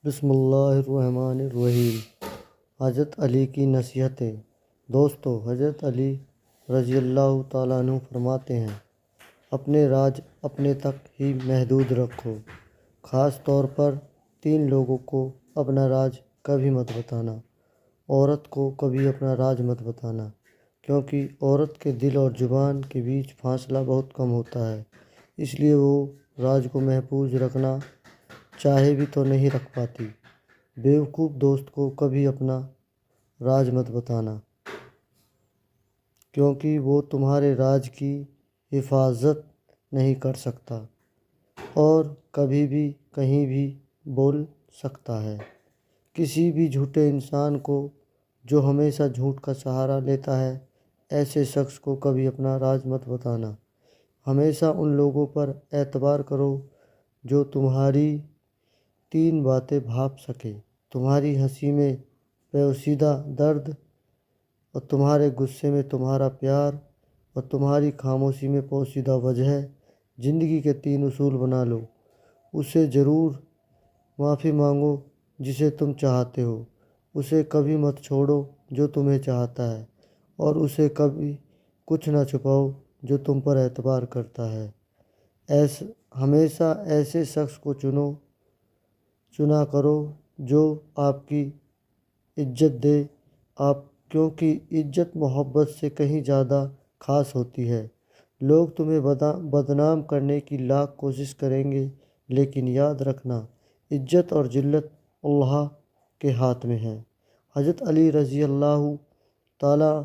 بسم اللہ الرحمن الرحیم۔ حضرت علی کی نصیحتیں۔ دوستو، حضرت علی رضی اللہ تعالیٰ عنہ فرماتے ہیں، اپنے راز اپنے تک ہی محدود رکھو، خاص طور پر 3 لوگوں کو اپنا راز کبھی مت بتانا۔ عورت کو کبھی اپنا راز مت بتانا، کیونکہ عورت کے دل اور زبان کے بیچ فاصلہ بہت کم ہوتا ہے، اس لیے وہ راز کو محفوظ رکھنا چاہے بھی تو نہیں رکھ پاتی۔ بیوقوف دوست کو کبھی اپنا راز مت بتانا، کیونکہ وہ تمہارے راز کی حفاظت نہیں کر سکتا اور کبھی بھی کہیں بھی بول سکتا ہے۔ کسی بھی جھوٹے انسان کو جو ہمیشہ جھوٹ کا سہارا لیتا ہے، ایسے شخص کو کبھی اپنا راز مت بتانا۔ ہمیشہ ان لوگوں پر اعتبار کرو جو تمہاری 3 باتیں بھاپ سکے، تمہاری ہنسی میں پوشیدہ درد، اور تمہارے غصے میں تمہارا پیار، اور تمہاری خاموشی میں پوشیدہ وجہ۔ زندگی کے 3 اصول بنا لو۔ اسے ضرور معافی مانگو جسے تم چاہتے ہو، اسے کبھی مت چھوڑو جو تمہیں چاہتا ہے، اور اسے کبھی کچھ نہ چھپاؤ جو تم پر اعتبار کرتا ہے۔ ہمیشہ ایسے شخص کو چنا کرو جو آپ کی عزت دے، کیونکہ عزت محبت سے کہیں زیادہ خاص ہوتی ہے۔ لوگ تمہیں بدنام کرنے کی لاکھ کوشش کریں گے، لیکن یاد رکھنا، عزت اور ذلت اللہ کے ہاتھ میں ہے۔ حضرت علی رضی اللہ تعالیٰ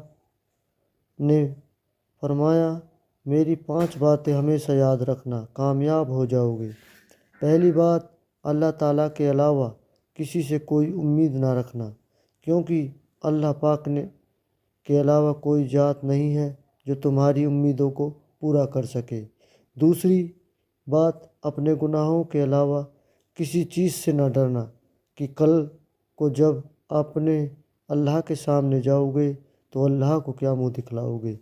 نے فرمایا، میری 5 باتیں ہمیشہ یاد رکھنا، کامیاب ہو جاؤ گے۔ پہلی بات، اللہ تعالیٰ کے علاوہ کسی سے کوئی امید نہ رکھنا، کیونکہ اللہ پاک کے علاوہ کوئی ذات نہیں ہے جو تمہاری امیدوں کو پورا کر سکے۔ دوسری بات، اپنے گناہوں کے علاوہ کسی چیز سے نہ ڈرنا کہ کل کو جب اپنے اللہ کے سامنے جاؤ گے تو اللہ کو کیا منہ دکھلاؤ گے۔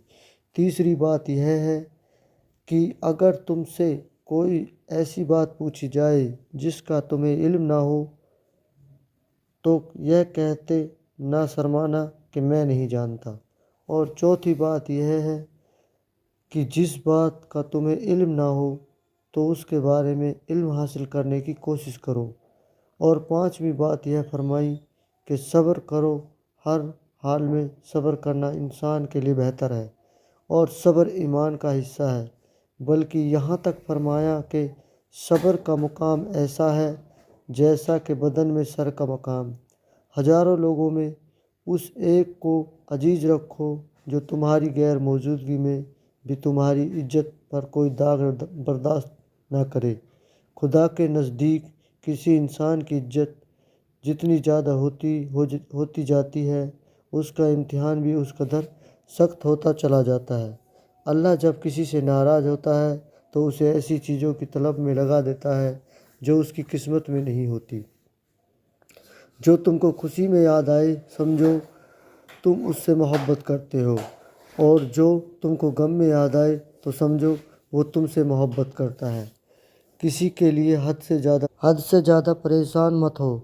تیسری بات یہ ہے کہ اگر تم سے کوئی ایسی بات پوچھی جائے جس کا تمہیں علم نہ ہو تو یہ کہتے نہ شرمانا کہ میں نہیں جانتا۔ اور چوتھی بات یہ ہے کہ جس بات کا تمہیں علم نہ ہو تو اس کے بارے میں علم حاصل کرنے کی کوشش کرو۔ اور 5ویں بات یہ فرمائی کہ صبر کرو، ہر حال میں صبر کرنا انسان کے لیے بہتر ہے، اور صبر ایمان کا حصہ ہے۔ بلکہ یہاں تک فرمایا کہ صبر کا مقام ایسا ہے جیسا کہ بدن میں سر کا مقام۔ ہزاروں لوگوں میں اس ایک کو عزیز رکھو جو تمہاری غیر موجودگی میں بھی تمہاری عزت پر کوئی داغ برداشت نہ کرے۔ خدا کے نزدیک کسی انسان کی عزت جتنی زیادہ ہوتی جاتی ہے، اس کا امتحان بھی اس قدر سخت ہوتا چلا جاتا ہے۔ اللہ جب کسی سے ناراض ہوتا ہے تو اسے ایسی چیزوں کی طلب میں لگا دیتا ہے جو اس کی قسمت میں نہیں ہوتی۔ جو تم کو خوشی میں یاد آئے، سمجھو تم اس سے محبت کرتے ہو، اور جو تم کو غم میں یاد آئے تو سمجھو وہ تم سے محبت کرتا ہے۔ کسی کے لیے حد سے زیادہ پریشان مت ہو،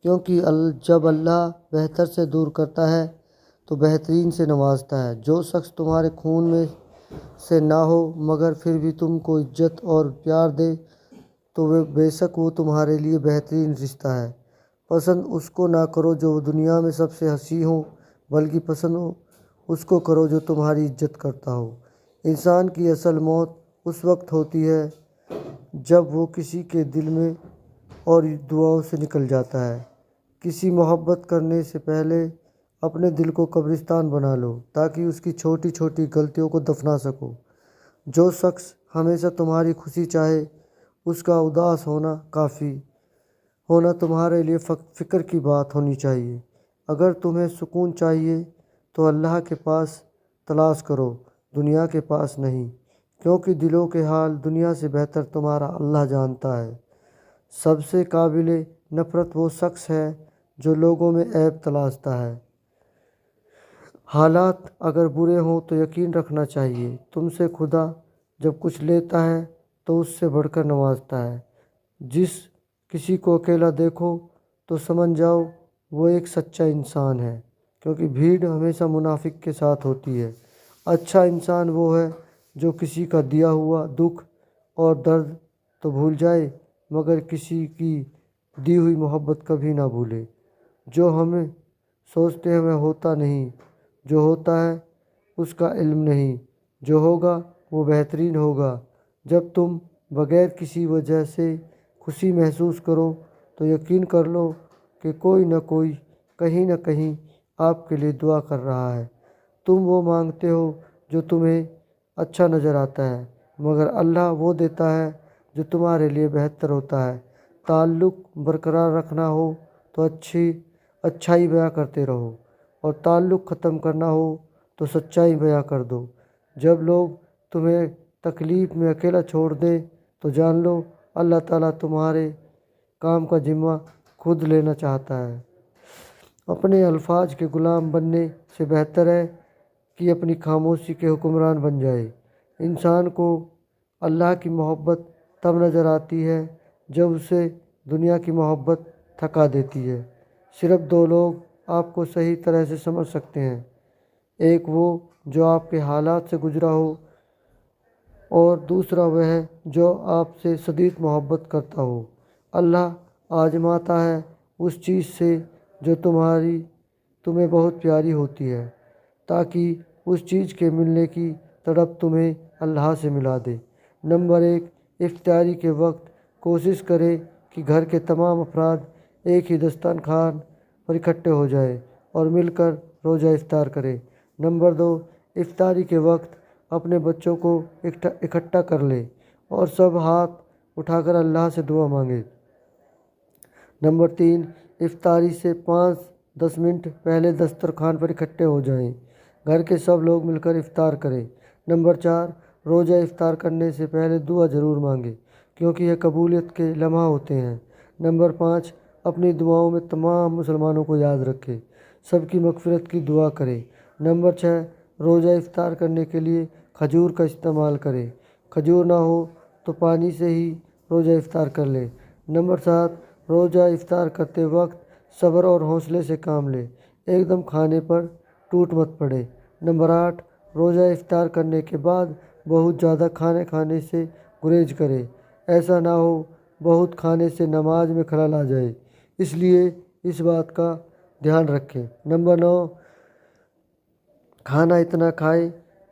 کیونکہ جب اللہ بہتر سے دور کرتا ہے تو بہترین سے نوازتا ہے۔ جو شخص تمہارے خون میں سے نہ ہو مگر پھر بھی تم کو عزت اور پیار دے تو بے شک وہ تمہارے لیے بہترین رشتہ ہے۔ پسند اس کو نہ کرو جو دنیا میں سب سے حسین ہو، بلکہ پسند اس کو کرو جو تمہاری عزت کرتا ہو۔ انسان کی اصل موت اس وقت ہوتی ہے جب وہ کسی کے دل میں اور دعاؤں سے نکل جاتا ہے۔ کسی محبت کرنے سے پہلے اپنے دل کو قبرستان بنا لو تاکہ اس کی چھوٹی چھوٹی غلطیوں کو دفنا سکو۔ جو شخص ہمیشہ تمہاری خوشی چاہے، اس کا اداس ہونا تمہارے لیے فکر کی بات ہونی چاہیے۔ اگر تمہیں سکون چاہیے تو اللہ کے پاس تلاش کرو، دنیا کے پاس نہیں، کیونکہ دلوں کے حال دنیا سے بہتر تمہارا اللہ جانتا ہے۔ سب سے قابل نفرت وہ شخص ہے جو لوگوں میں عیب تلاشتا ہے۔ حالات اگر برے ہوں تو یقین رکھنا چاہیے، تم سے خدا جب کچھ لیتا ہے تو اس سے بڑھ کر نوازتا ہے۔ جس کسی کو اکیلا دیکھو تو سمجھ جاؤ وہ ایک سچا انسان ہے، کیونکہ بھیڑ ہمیشہ منافق کے ساتھ ہوتی ہے۔ اچھا انسان وہ ہے جو کسی کا دیا ہوا دکھ اور درد تو بھول جائے مگر کسی کی دی ہوئی محبت کبھی نہ بھولے۔ جو ہمیں سوچتے ہیں وہ ہوتا نہیں، جو ہوتا ہے اس کا علم نہیں، جو ہوگا وہ بہترین ہوگا۔ جب تم بغیر کسی وجہ سے خوشی محسوس کرو تو یقین کر لو کہ کوئی نہ کوئی کہیں نہ کہیں آپ کے لیے دعا کر رہا ہے۔ تم وہ مانگتے ہو جو تمہیں اچھا نظر آتا ہے، مگر اللہ وہ دیتا ہے جو تمہارے لیے بہتر ہوتا ہے۔ تعلق برقرار رکھنا ہو تو اچھائی بیان کرتے رہو، اور تعلق ختم کرنا ہو تو سچائی بیان کر دو۔ جب لوگ تمہیں تکلیف میں اکیلا چھوڑ دیں تو جان لو اللہ تعالیٰ تمہارے کام کا ذمہ خود لینا چاہتا ہے۔ اپنے الفاظ کے غلام بننے سے بہتر ہے کہ اپنی خاموشی کے حکمران بن جائے۔ انسان کو اللہ کی محبت تب نظر آتی ہے جب اسے دنیا کی محبت تھکا دیتی ہے۔ صرف دو لوگ آپ کو صحیح طرح سے سمجھ سکتے ہیں، ایک وہ جو آپ کے حالات سے گزرا ہو، اور دوسرا وہ ہے جو آپ سے شدید محبت کرتا ہو۔ اللہ آزماتا ہے اس چیز سے جو تمہیں بہت پیاری ہوتی ہے، تاکہ اس چیز کے ملنے کی تڑپ تمہیں اللہ سے ملا دے۔ نمبر 1، افطاری کے وقت کوشش کرے کہ گھر کے تمام افراد ایک ہی دسترخوان پر اکٹھے ہو جائیں اور مل کر روزہ افطار کریں۔ نمبر 2، افطاری کے وقت اپنے بچوں کو اکٹھا کر لیں اور سب ہاتھ اٹھا کر اللہ سے دعا مانگیں۔ نمبر 3، افطاری سے 5-10 منٹ پہلے دسترخوان پر اکٹھے ہو جائیں، گھر کے سب لوگ مل کر افطار کریں۔ نمبر 4، روزہ افطار کرنے سے پہلے دعا ضرور مانگیں، کیونکہ یہ قبولیت کے لمحہ ہوتے ہیں۔ نمبر 5، اپنی دعاؤں میں تمام مسلمانوں کو یاد رکھیں، سب کی مغفرت کی دعا کریں۔ نمبر 6، روزہ افطار کرنے کے لیے کھجور کا استعمال کریں، کھجور نہ ہو تو پانی سے ہی روزہ افطار کر لیں۔ نمبر 7، روزہ افطار کرتے وقت صبر اور حوصلے سے کام لیں، ایک دم کھانے پر ٹوٹ مت پڑے۔ نمبر 8، روزہ افطار کرنے کے بعد بہت زیادہ کھانے سے گریز کریں، ایسا نہ ہو بہت کھانے سے نماز میں خلل آ جائے، اس لیے اس بات کا دھیان رکھیں۔ نمبر 9، کھانا اتنا کھائیں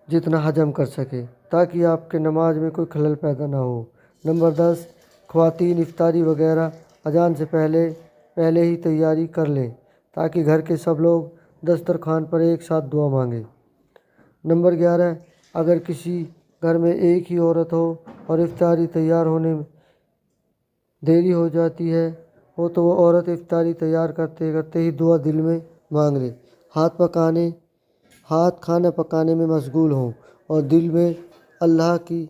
جتنا ہضم کر سکیں تاکہ آپ کے نماز میں کوئی خلل پیدا نہ ہو۔ نمبر 10، خواتین افطاری وغیرہ اذان سے پہلے ہی تیاری کر لیں تاکہ گھر کے سب لوگ دسترخوان پر ایک ساتھ دعا مانگیں۔ نمبر 11، اگر کسی گھر میں ایک ہی عورت ہو اور افطاری تیار ہونے میں دیری ہو جاتی ہو تو وہ عورت افطاری تیار کرتے کرتے ہی دعا دل میں مانگ لے، ہاتھ کھانا پکانے میں مشغول ہوں اور دل میں اللہ کی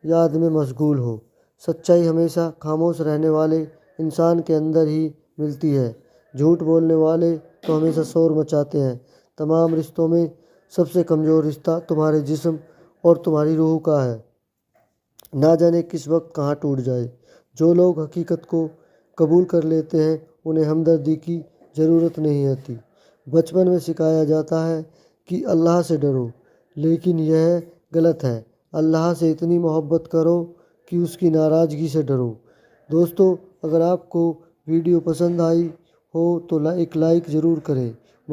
یاد میں مشغول ہو۔ سچائی ہمیشہ خاموش رہنے والے انسان کے اندر ہی ملتی ہے، جھوٹ بولنے والے تو ہمیشہ شور مچاتے ہیں۔ تمام رشتوں میں سب سے کمزور رشتہ تمہارے جسم اور تمہاری روح کا ہے، نہ جانے کس وقت کہاں ٹوٹ جائے۔ جو لوگ حقیقت کو قبول کر لیتے ہیں انہیں ہمدردی کی ضرورت نہیں ہوتی۔ بچپن میں سکھایا جاتا ہے کہ اللہ سے ڈرو، لیکن یہ غلط ہے۔ اللہ سے اتنی محبت کرو کہ اس کی ناراضگی سے ڈرو۔ دوستو، اگر آپ کو ویڈیو پسند آئی ہو تو ایک لائک ضرور کریں